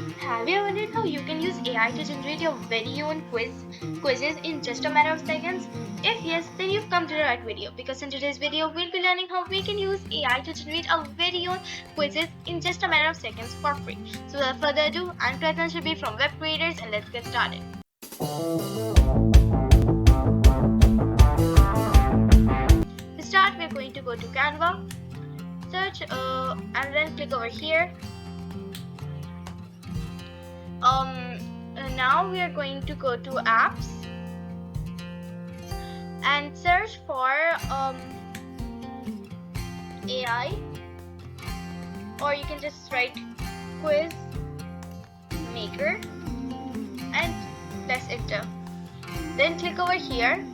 Have you ever wondered how you can use AI to generate your very own quizzes in just a matter of seconds? If yes, then you've come to the right video, because in today's video we'll be learning how we can use AI to generate our very own quizzes in just a matter of seconds for free. So without further ado, I'm Pratham Shabi from Web Creators, and let's get started. To start, we're going to go to Canva, search and then click over here. Now we are going to go to apps and search for AI, or you can just write quiz maker and press enter. Then click over here.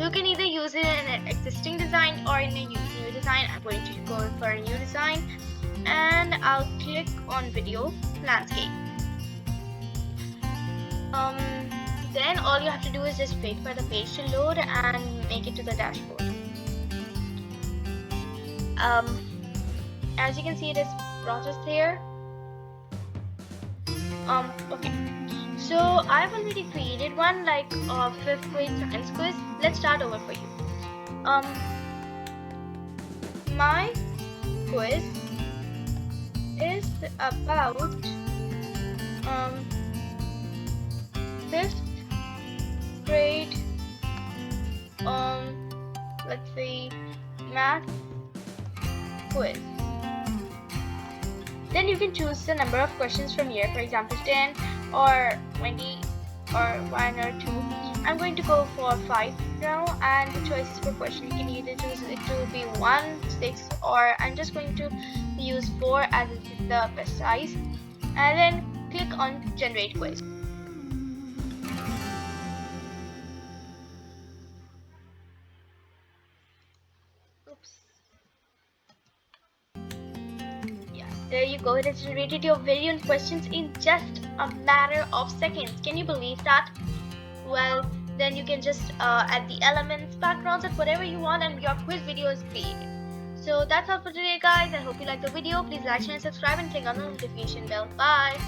You can either use it in an existing design or in a new design. I'm going to go for a new design and I'll click on video landscape. Then all you have to do is just wait for the page to load and make it to the dashboard. As you can see, it is processed here. Okay, so I've already created one, like a 5th grade science quiz. Let's start over for you. My quiz is about 5th grade, let's say math quiz. Then you can choose the number of questions from here, for example 10 or 20 or 1 or 2. I'm going to go for 5 now, and the choices per question, you can either choose it to be 1, 6, or I'm just going to use 4 as it is the best size, and then click on generate quiz. There you go, it has generated your very own questions in just a matter of seconds. Can you believe that? Well, then you can just add the elements, backgrounds, and whatever you want, and your quiz video is created. So that's all for today, guys. I hope you liked the video. Please like, share, and subscribe, and click on the notification bell. Bye!